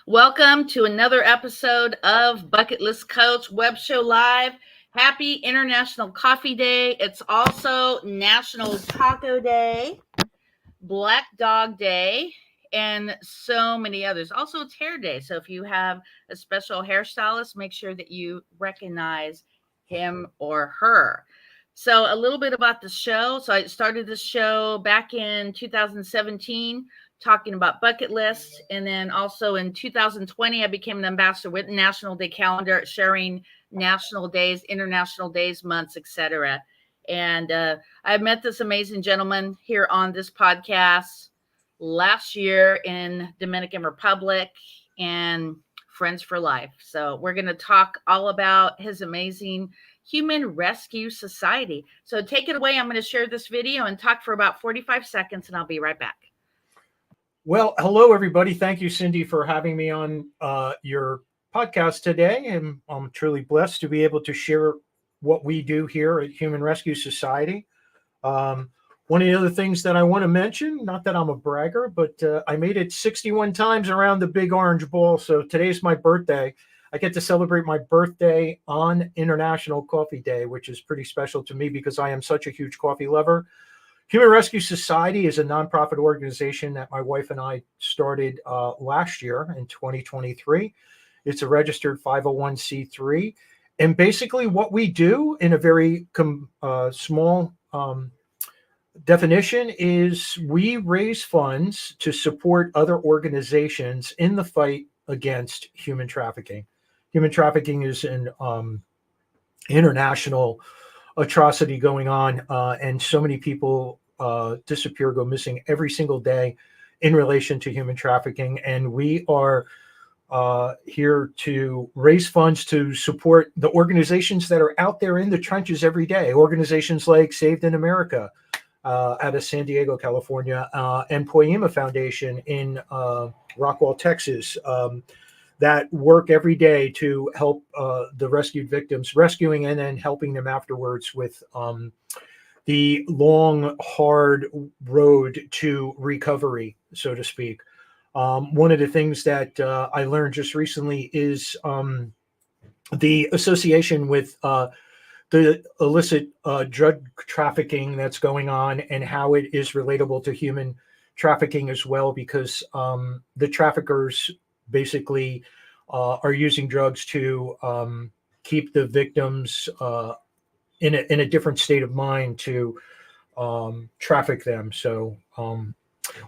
Welcome to another episode of Bucket List Coach Web Show Live. Happy International Coffee Day. It's also National Taco Day, Black Dog Day, and so many others. Also, it's Hair Day. So if you have a special hairstylist, make sure that you recognize him or her. So a little bit about the show. So I started this show back in 2017 talking about bucket lists. And then also in 2020, I became an ambassador with National Day Calendar, sharing national days, international days, months, etc. And I met this amazing gentleman here on this podcast last year in Dominican Republic, and friends for life. So we're going to talk all about his amazing Human Rescue Society. So take it away. I'm going to share this video and talk for about 45 seconds, and I'll be right back. Well, hello, everybody. Thank you, Cindy, for having me on your podcast today. And I'm truly blessed to be able to share what we do here at Human Rescue Society. One of the other things that I want to mention, not that I'm a bragger, but I made it 61 times around the big orange ball. So today's my birthday. I get to celebrate my birthday on International Coffee Day, which is pretty special to me because I am such a huge coffee lover. Human Rescue Society is a nonprofit organization that my wife and I started last year in 2023. It's a registered 501c3. And basically what we do in a very small definition is we raise funds to support other organizations in the fight against human trafficking. Human trafficking is an international atrocity going on, and so many people disappear, go missing every single day in relation to human trafficking. And we are here to raise funds to support the organizations that are out there in the trenches every day. Organizations like Saved in America out of San Diego, California, and Poema Foundation in Rockwall, Texas, that work every day to help the rescued victims, rescuing and then helping them afterwards with the long, hard road to recovery, so to speak. One of the things that I learned just recently is the association with the illicit drug trafficking that's going on and how it is relatable to human trafficking as well, because the traffickers basically are using drugs to keep the victims in a different state of mind to traffic them. So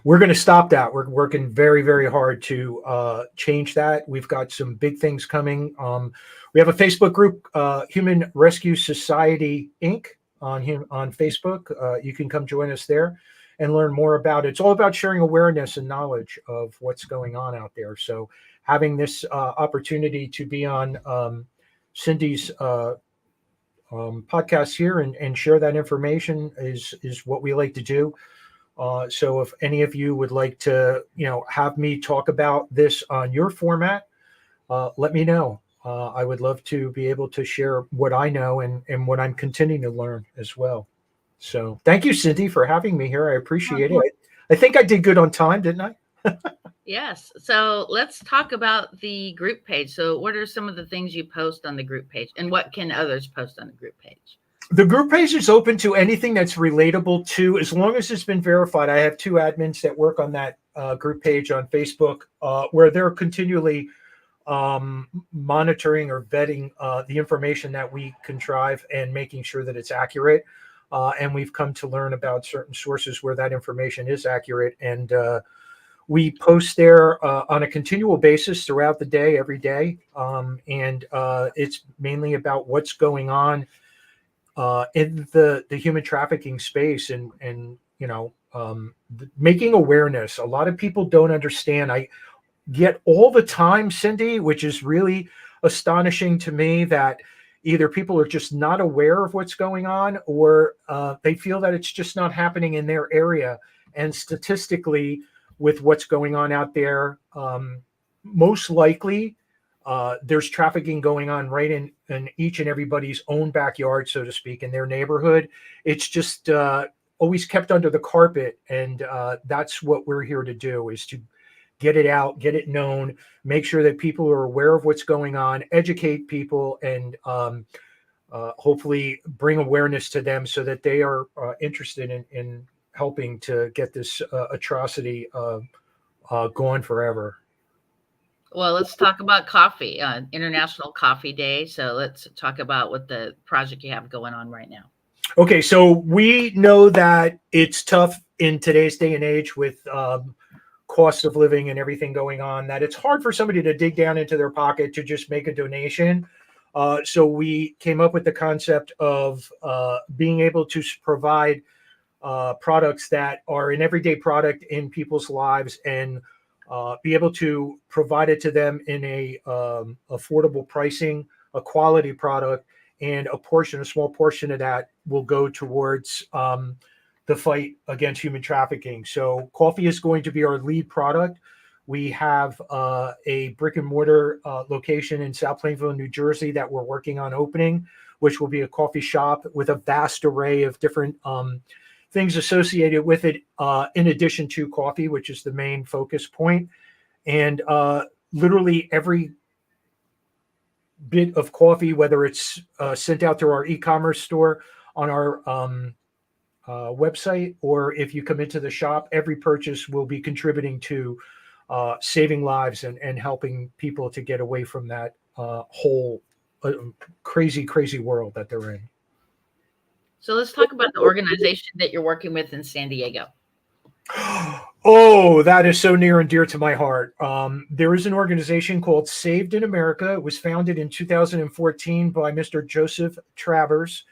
we're going to stop that. We're working very, very hard to change that. We've got some big things coming. We have a Facebook group, Human Rescue Society, Inc. on Facebook. You can come join us there and learn more about it. It's all about sharing awareness and knowledge of what's going on out there. So having this opportunity to be on Cindy's podcast here and share that information is what we like to do. So if any of you would like to, have me talk about this on your format, let me know. I would love to be able to share what I know and what I'm continuing to learn as well. So thank you, Cindy, for having me here. I appreciate it. I think I did good on time, didn't I? Yes. So let's talk about the group page. So what are some of the things you post on the group page, and what can others post on the group page? The group page is open to anything that's relatable to, as long as it's been verified. I have two admins that work on that group page on Facebook, where they're continually monitoring or vetting the information that we contrive and making sure that it's accurate. And we've come to learn about certain sources where that information is accurate. And we post there on a continual basis throughout the day, every day. And it's mainly about what's going on in the human trafficking space and making awareness. A lot of people don't understand. I get all the time, Cindy, which is really astonishing to me, that either people are just not aware of what's going on, or they feel that it's just not happening in their area. And statistically, with what's going on out there, most likely there's trafficking going on right in each and everybody's own backyard, so to speak, in their neighborhood. It's just always kept under the carpet. And that's what we're here to do, is to get it out, get it known, make sure that people are aware of what's going on, educate people, and hopefully bring awareness to them so that they are interested in helping to get this atrocity gone forever. Well, let's talk about coffee, International Coffee Day. So let's talk about what the project you have going on right now. Okay, so we know that it's tough in today's day and age with cost of living and everything going on, that it's hard for somebody to dig down into their pocket to just make a donation. So we came up with the concept of being able to provide products that are an everyday product in people's lives, and be able to provide it to them in a affordable pricing, a quality product, and a small portion of that will go towards the fight against human trafficking. So coffee is going to be our lead product. We have a brick and mortar location in South Plainville, New Jersey that we're working on opening, which will be a coffee shop with a vast array of different things associated with it, in addition to coffee, which is the main focus point. And literally every bit of coffee, whether it's sent out through our e-commerce store on our website, or if you come into the shop, every purchase will be contributing to saving lives and helping people to get away from that whole crazy world that they're in. So let's talk about the organization that you're working with in San Diego. Oh, that is so near and dear to my heart. There is an organization called Saved in America. It was founded in 2014 by Mr. Joseph Travers,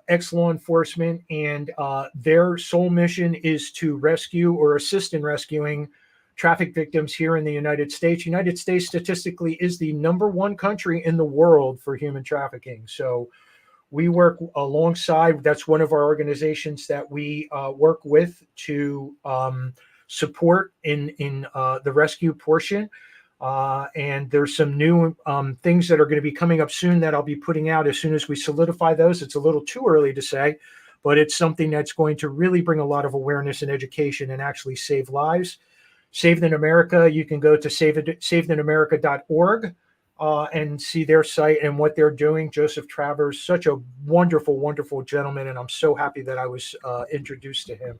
ex-law enforcement, and their sole mission is to rescue or assist in rescuing traffic victims here in the United States. United States statistically is the #1 country in the world for human trafficking. So we work alongside, that's one of our organizations that we work with to support in the rescue portion. And there's some new things that are going to be coming up soon that I'll be putting out as soon as we solidify those. It's a little too early to say, but it's something that's going to really bring a lot of awareness and education and actually save lives. Saved in America, you can go to savedinamerica.org. And see their site and what they're doing. Joseph Travers, such a wonderful gentleman, and I'm so happy that I was introduced to him.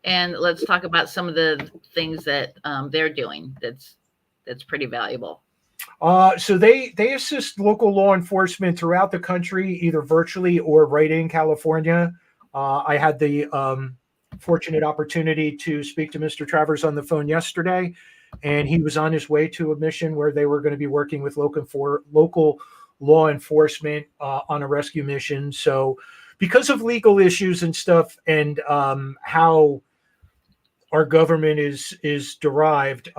And let's talk about some of the things that they're doing. That's pretty valuable. So they assist local law enforcement throughout the country, either virtually or right in California. I had the fortunate opportunity to speak to Mr. Travers on the phone yesterday. And he was on his way to a mission where they were going to be working with local law enforcement on a rescue mission. So because of legal issues and stuff, and how our government is derived,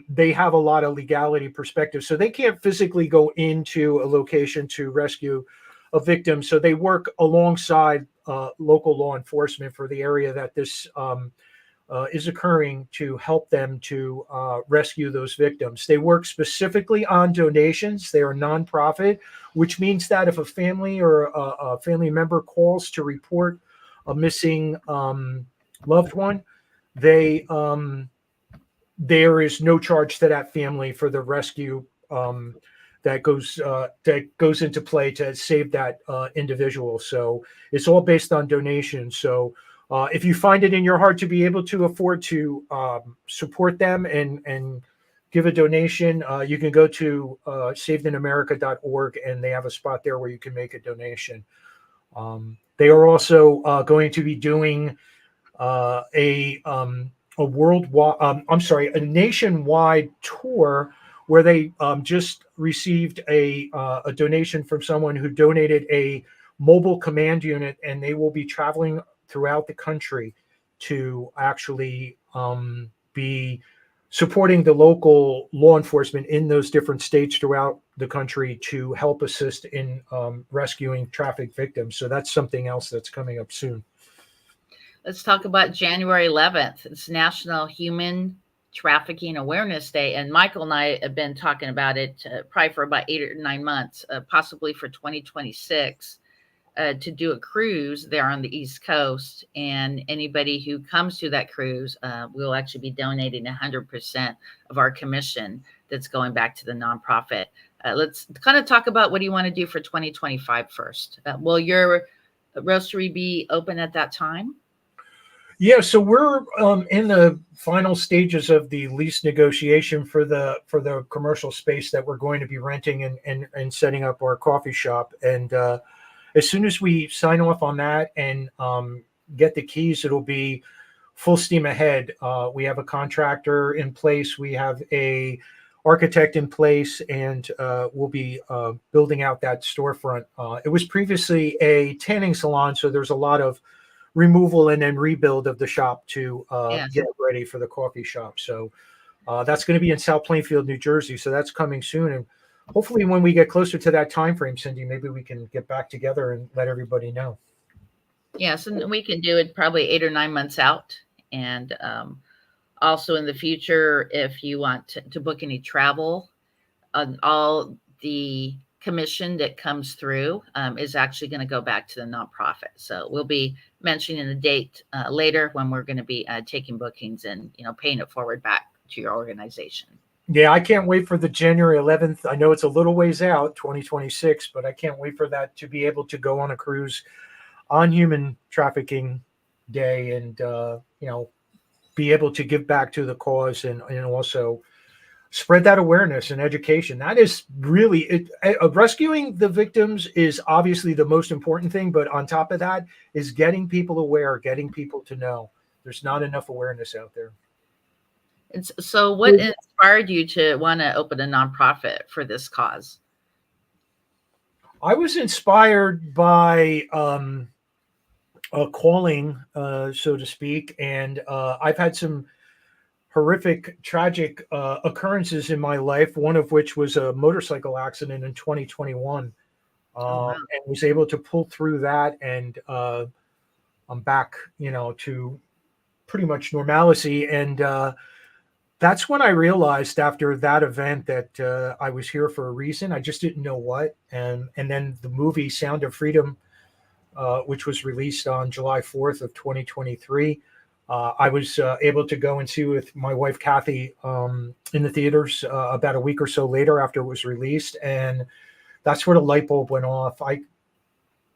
they have a lot of legality perspective. So they can't physically go into a location to rescue a victim. So they work alongside local law enforcement for the area that this is occurring, to help them to rescue those victims. They work specifically on donations. They are nonprofit, which means that if a family or a family member calls to report a missing loved one, there is no charge to that family for the rescue that goes into play to save that individual. So it's all based on donations. So if you find it in your heart to be able to afford to support them and give a donation, you can go to savedinamerica.org, and they have a spot there where you can make a donation. They are also going to be doing a nationwide tour where they just received a donation from someone who donated a mobile command unit, and they will be traveling throughout the country to actually be supporting the local law enforcement in those different states throughout the country to help assist in rescuing traffic victims. So that's something else that's coming up soon. Let's talk about January 11th. It's National Human Trafficking Awareness Day. And Michael and I have been talking about it probably for about 8 or 9 months, possibly for 2026. to do a cruise there on the East Coast, and anybody who comes to that cruise, we'll actually be donating 100% of our commission that's going back to the nonprofit. Let's kind of talk about what do you want to do for 2025 first. Will your roastery be open at that time? Yeah, so we're in the final stages of the lease negotiation for the commercial space that we're going to be renting and setting up our coffee shop. And as soon as we sign off on that and get the keys, it'll be full steam ahead. We have a contractor in place. We have a architect in place, and we'll be building out that storefront. It was previously a tanning salon, so there's a lot of removal and then rebuild of the shop to Yes. get ready for the coffee shop. So that's going to be in South Plainfield, New Jersey. So that's coming soon. And hopefully when we get closer to that time frame, Cindy, maybe we can get back together and let everybody know. Yes, and we can do it probably 8 or 9 months out. And also in the future, if you want to book any travel, all the commission that comes through is actually going to go back to the nonprofit. So we'll be mentioning the date later when we're going to be taking bookings and paying it forward back to your organization. Yeah, I can't wait for the January 11th. I know it's a little ways out, 2026, but I can't wait for that to be able to go on a cruise on Human Trafficking Day and be able to give back to the cause and also spread that awareness and education. That is really rescuing the victims is obviously the most important thing, but on top of that is getting people aware, getting people to know. There's not enough awareness out there. So what inspired you to want to open a nonprofit for this cause? I was inspired by a calling, so to speak, and I've had some horrific, tragic occurrences in my life, one of which was a motorcycle accident in 2021. And was able to pull through that, and I'm back, to pretty much normalcy. And that's when I realized after that event that I was here for a reason. I just didn't know what. And then the movie Sound of Freedom, which was released on July 4th of 2023, I was able to go and see with my wife, Kathy, in the theaters about a week or so later after it was released. And that's where the light bulb went off. I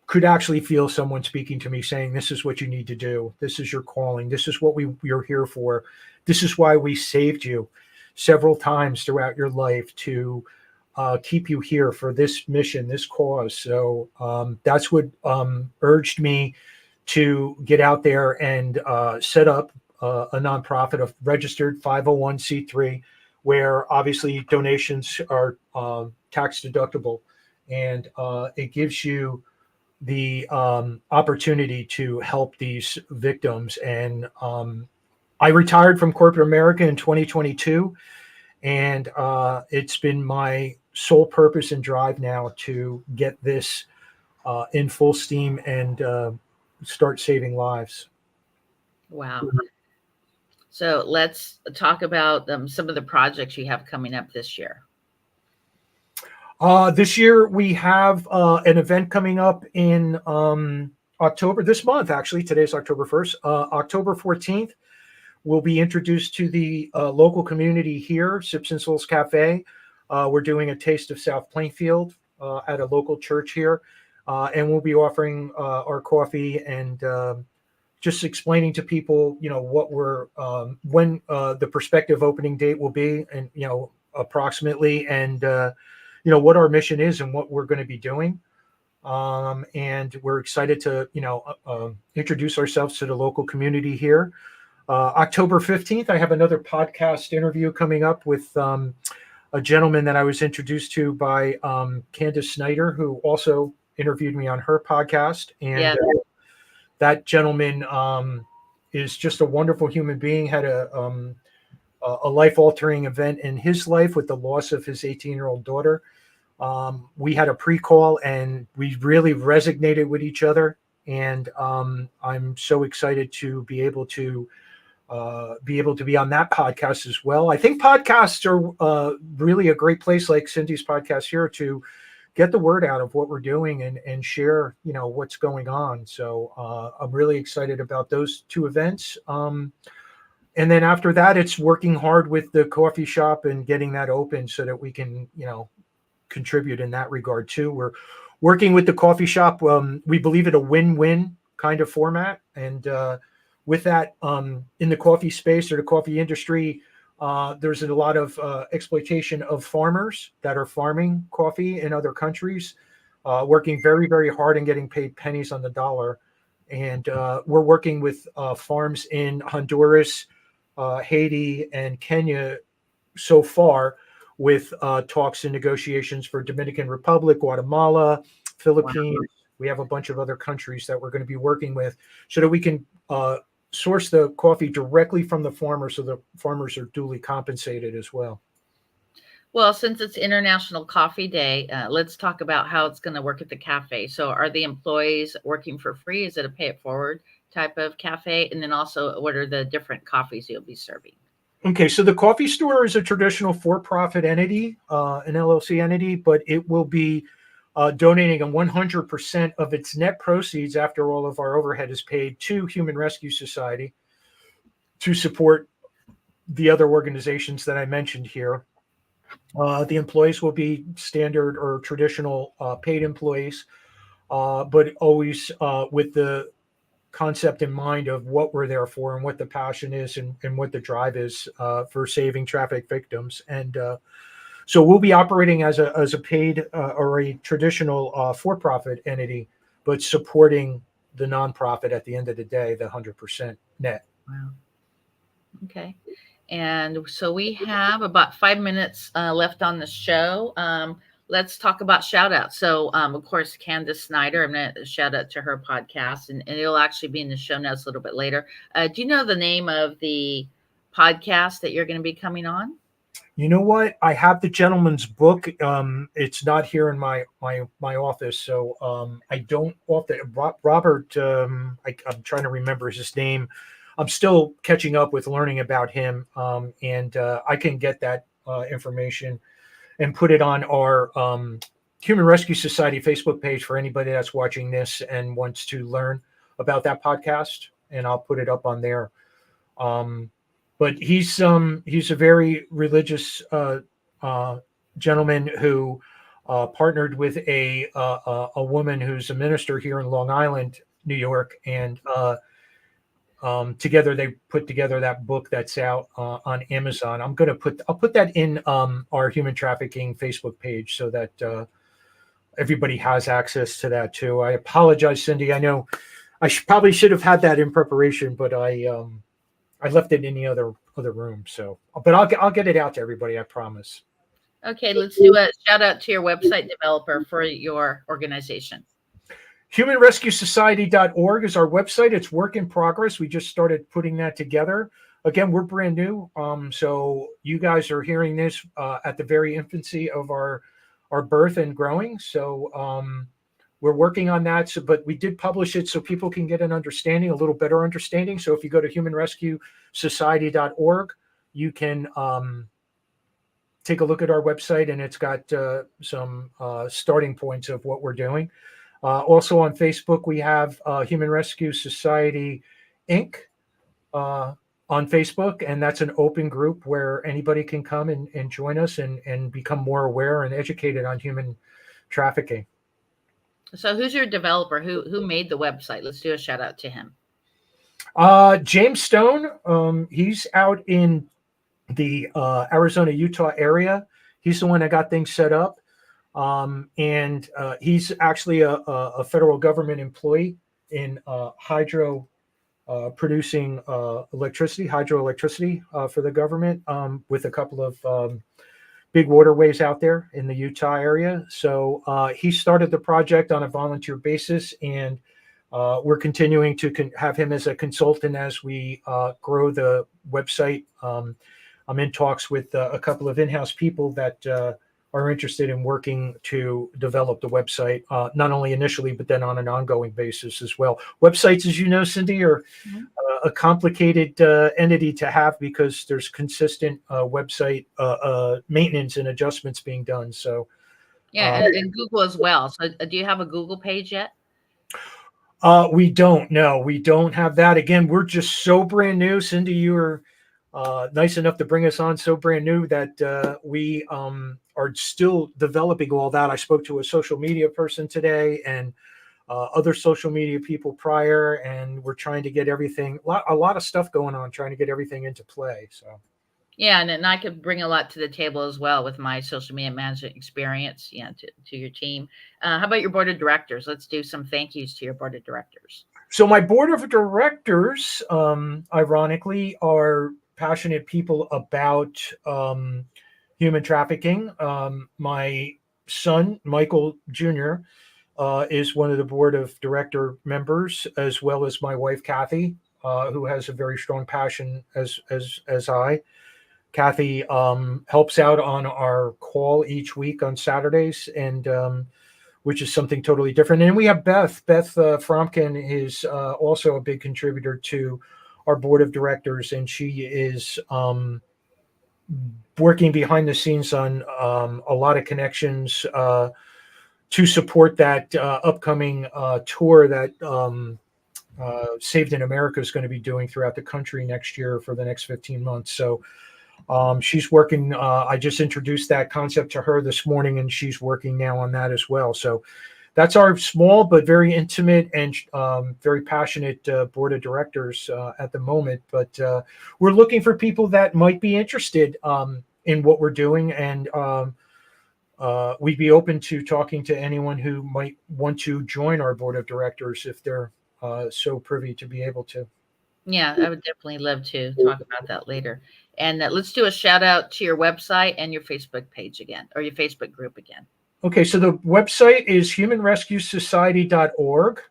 could actually feel someone speaking to me saying, this is what you need to do. This is your calling. This is what we're here for. This is why we saved you several times throughout your life to keep you here for this mission, this cause. So that's what urged me to get out there and set up a nonprofit, a registered 501c3, where obviously donations are tax deductible, and it gives you the opportunity to help these victims. And I retired from corporate America in 2022, and it's been my sole purpose and drive now to get this in full steam and start saving lives. Wow. So let's talk about some of the projects you have coming up this year. This year we have an event coming up in October, this month, actually. Today's October 1st. October 14th, we'll be introduced to the local community here, Sips and Souls Cafe. We're doing a taste of South Plainfield at a local church here. And we'll be offering our coffee and just explaining to people, what we're, when the prospective opening date will be, and, approximately, and, what our mission is and what we're going to be doing. And we're excited to, introduce ourselves to the local community here. October 15th, I have another podcast interview coming up with a gentleman that I was introduced to by Candace Snyder, who also interviewed me on her podcast. And that gentleman is just a wonderful human being, had a life-altering event in his life with the loss of his 18-year-old daughter. We had a pre-call and we really resonated with each other. And I'm so excited to be able to be on that podcast as well. I think podcasts are really a great place, like Cindy's podcast here, to get the word out of what we're doing and share, what's going on. So I'm really excited about those two events. And then after that, it's working hard with the coffee shop and getting that open so that we can, contribute in that regard too. We're working with the coffee shop. We believe it a win-win kind of format. And with that, in the coffee space or the coffee industry, there's a lot of exploitation of farmers that are farming coffee in other countries, working very, very hard and getting paid pennies on the dollar. And we're working with farms in Honduras, Haiti, and Kenya so far, with talks and negotiations for Dominican Republic, Guatemala, Philippines. Wow. We have a bunch of other countries that we're going to be working with so that we can source the coffee directly from the farmer, so the farmers are duly compensated as well. Well, since it's International Coffee Day, let's talk about how it's going to work at the cafe. So are the employees working for free? Is it a pay it forward type of cafe? And then also, what are the different coffees you'll be serving? Okay, so the coffee store is a traditional for-profit entity, an LLC entity, but it will be donating 100% of its net proceeds after all of our overhead is paid to Human Rescue Society to support the other organizations that I mentioned here. The employees will be standard or traditional paid employees, but always with the concept in mind of what we're there for and what the passion is and what the drive is for saving traffic victims. And so we'll be operating as a paid or a traditional for-profit entity, but supporting the nonprofit at the end of the day, the 100% net. Wow. Okay. And so we have about 5 minutes left on the show. Let's talk about shout outs. So, of course, Candace Snyder, I'm going to shout out to her podcast, and it'll actually be in the show notes a little bit later. Do you know the name of the podcast that you're going to be coming on? You know what? I have the gentleman's book. It's not here in my office, so I don't. Robert. I'm trying to remember his name. I'm still catching up with learning about him, and I can get that information and put it on our Human Rescue Society Facebook page for anybody that's watching this and wants to learn about that podcast, and I'll put it up on there. But he's a very religious gentleman who partnered with a woman who's a minister here in Long Island, New York, and together they put together that book that's out on Amazon. I'll put that in our human trafficking Facebook page so that everybody has access to that too. I apologize, Cindy. I know I probably should have had that in preparation, but I left it in the other room. So, but I'll get it out to everybody. I promise. Okay, let's do a shout out to your website developer for your organization. HumanRescueSociety.org is our website. It's work in progress. We just started putting that together. Again, we're brand new. So you guys are hearing this at the very infancy of our birth and growing. So we're working on that. So, but we did publish it so people can get an understanding, a little better understanding. So if you go to HumanRescueSociety.org, you can take a look at our website, and it's got some starting points of what we're doing. Also on Facebook, we have Human Rescue Society, Inc. On Facebook, and that's an open group where anybody can come and join us and become more aware and educated on human trafficking. So who's your developer? Who made the website? Let's do a shout out to him. James Stone. He's out in the Arizona, Utah area. He's the one that got things set up. And he's actually a federal government employee in producing hydroelectricity for the government with a couple of big waterways out there in the Utah area. So he started the project on a volunteer basis, and we're continuing to have him as a consultant as we grow the website. I'm in talks with a couple of in-house people that are interested in working to develop the website, not only initially, but then on an ongoing basis as well. Websites, as you know, Cindy, are a complicated entity to have because there's consistent website maintenance and adjustments being done. So Yeah, and Google as well. So, do you have a Google page yet? We don't. No, we don't have that. Again, we're just so brand new. Cindy, you were nice enough to bring us on so brand new that we are still developing all that. I spoke to a social media person today and other social media people prior, and we're trying to get everything, a lot of stuff going on, trying to get everything into play. So. Yeah, and I could bring a lot to the table as well with my social media management experience, to your team. How about your board of directors? Let's do some thank yous to your board of directors. So my board of directors, ironically, are passionate people about human trafficking. My son, Michael Jr., is one of the board of director members, as well as my wife, Kathy, who has a very strong passion as I. Kathy helps out on our call each week on Saturdays, and which is something totally different. And we have Beth. Beth Fromkin is also a big contributor to our board of directors, and she is working behind the scenes on a lot of connections to support that upcoming tour that Saved in America is going to be doing throughout the country next year for the next 15 months. So she's working. I just introduced that concept to her this morning, and she's working now on that as well. So that's our small but very intimate and very passionate board of directors at the moment. But we're looking for people that might be interested in what we're doing, and we'd be open to talking to anyone who might want to join our board of directors if they're so privy to be able to. Yeah, I would definitely love to talk about that later. And let's do a shout out to your website and your Facebook page again, or your Facebook group again. Okay, so the website is humanrescuesociety.org.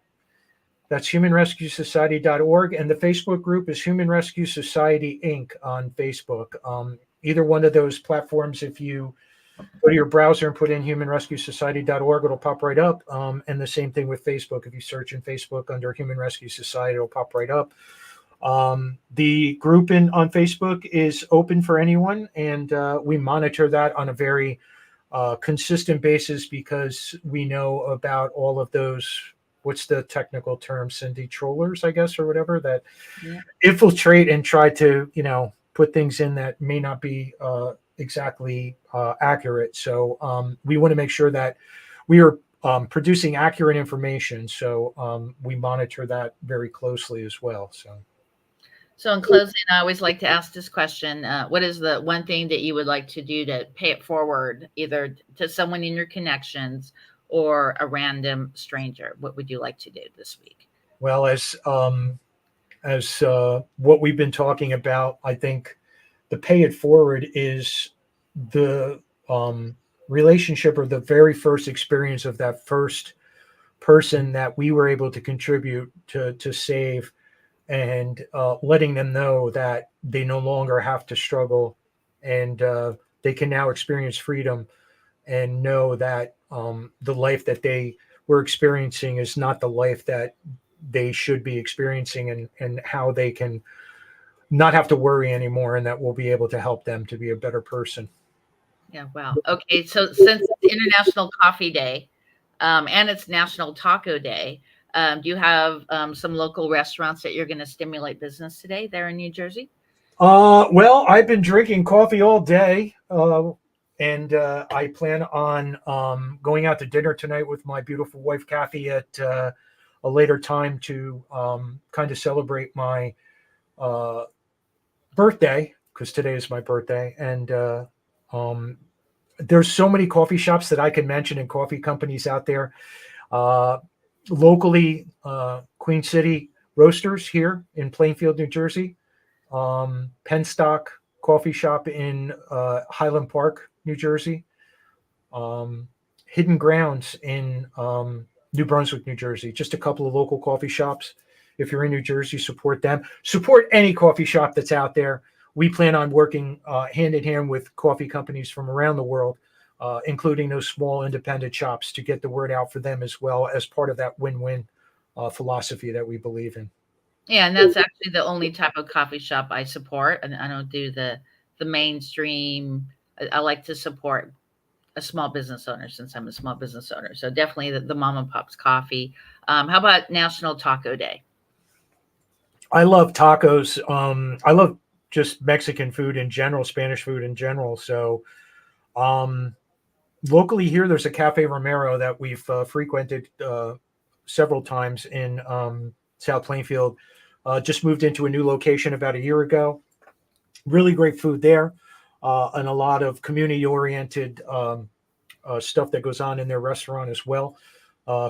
That's humanrescuesociety.org. And the Facebook group is Human Rescue Society Inc. on Facebook. Either one of those platforms, if you go to your browser and put in humanrescuesociety.org, it'll pop right up. And the same thing with Facebook. If you search in Facebook under Human Rescue Society, it'll pop right up. The group on Facebook is open for anyone, and we monitor that on a very consistent basis because we know about all of those. What's the technical term, Cindy? Trollers, I guess, or whatever, that infiltrate and try to, put things in that may not be exactly accurate. So we want to make sure that we are producing accurate information. So we monitor that very closely as well. So in closing, I always like to ask this question. What is the one thing that you would like to do to pay it forward, either to someone in your connections or a random stranger? What would you like to do this week? Well, as what we've been talking about, I think the pay it forward is the relationship or the very first experience of that first person that we were able to contribute to save, and letting them know that they no longer have to struggle, and they can now experience freedom and know that the life that they were experiencing is not the life that they should be experiencing, and how they can not have to worry anymore, and that we'll be able to help them to be a better person. Yeah, wow. Okay, so since it's International Coffee Day, and it's National Taco Day, do you have some local restaurants that you're going to stimulate business today there in New Jersey? Well, I've been drinking coffee all day, and I plan on going out to dinner tonight with my beautiful wife, Kathy, at a later time to kind of celebrate my uh, birthday, because today is my birthday. And um, there's so many coffee shops that I can mention and coffee companies out there. Uh, Locally, Queen City Roasters here in Plainfield, New Jersey. Penstock Coffee Shop in Highland Park, New Jersey. Hidden Grounds in New Brunswick, New Jersey. Just a couple of local coffee shops. If you're in New Jersey, support them. Support any coffee shop that's out there. We plan on working hand in hand with coffee companies from around the world, including those small independent shops, to get the word out for them as well, as part of that win-win philosophy that we believe in. Yeah, and that's actually the only type of coffee shop I support, and I don't do the mainstream. I like to support a small business owner, since I'm a small business owner. So definitely the mom and pop's coffee. How about National Taco Day? I love tacos. I love just Mexican food in general, Spanish food in general. So um, locally here, there's a Cafe Romero that we've frequented several times in South Plainfield. Just moved into a new location about a year ago. Really great food there, and a lot of community-oriented stuff that goes on in their restaurant as well.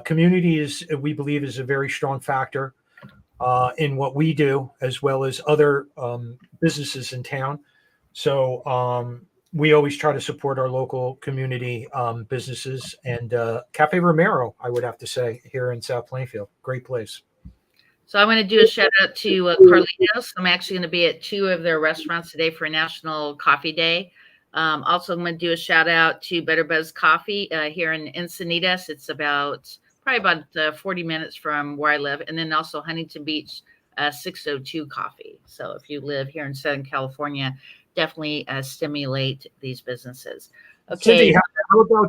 Community is, we believe, is a very strong factor in what we do, as well as other businesses in town. So we always try to support our local community businesses. And Cafe Romero, I would have to say, here in South Plainfield, great place. So I'm going to do a shout out to Carlitos. I'm actually going to be at 2 of their restaurants today for National Coffee Day. Also, I'm going to do a shout out to Better Buzz Coffee here in Encinitas. It's probably about 40 minutes from where I live. And then also Huntington Beach 602 Coffee. So if you live here in Southern California, definitely stimulate these businesses. Okay.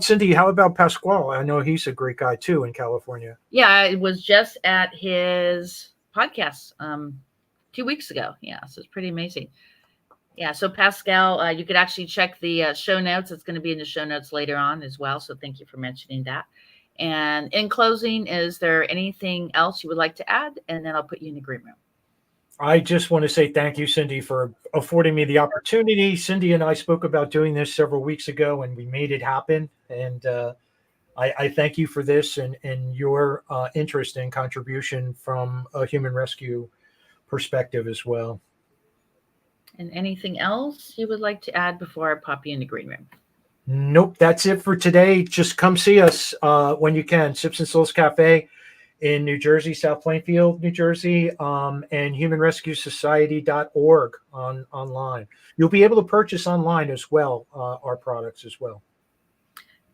Cindy, how about Pasquale? I know he's a great guy too in California. Yeah, I was just at his podcast 2 weeks ago. Yeah, so it's pretty amazing. Yeah, so Pascal, you could actually check the show notes. It's going to be in the show notes later on as well. So thank you for mentioning that. And in closing, is there anything else you would like to add? And then I'll put you in the green room. I just want to say thank you, Cindy, for affording me the opportunity. Cindy and I spoke about doing this several weeks ago, and we made it happen. And I thank you for this and your interest and contribution from a human rescue perspective as well. And anything else you would like to add before I pop you in the green room? Nope, that's it for today. Just come see us when you can. Sips and Souls Cafe in New Jersey, South Plainfield, New Jersey, and humanrescuesociety.org online. You'll be able to purchase online as well, our products as well.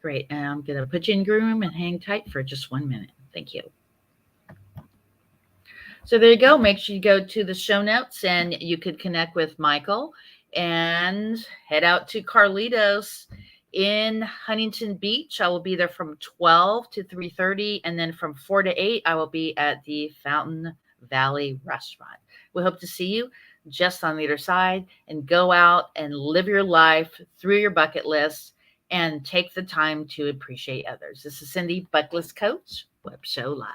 Great. And I'm going to put you in the green room and hang tight for just 1 minute. Thank you. So there you go. Make sure you go to the show notes and you could connect with Michael and head out to Carlitos in Huntington Beach. I will be there from 12 to 3:30, and then from 4 to 8, I will be at the Fountain Valley Restaurant. We hope to see you just on the other side, and go out and live your life through your bucket list and take the time to appreciate others. This is Cindy, Bucket List Coach, Web Show Live.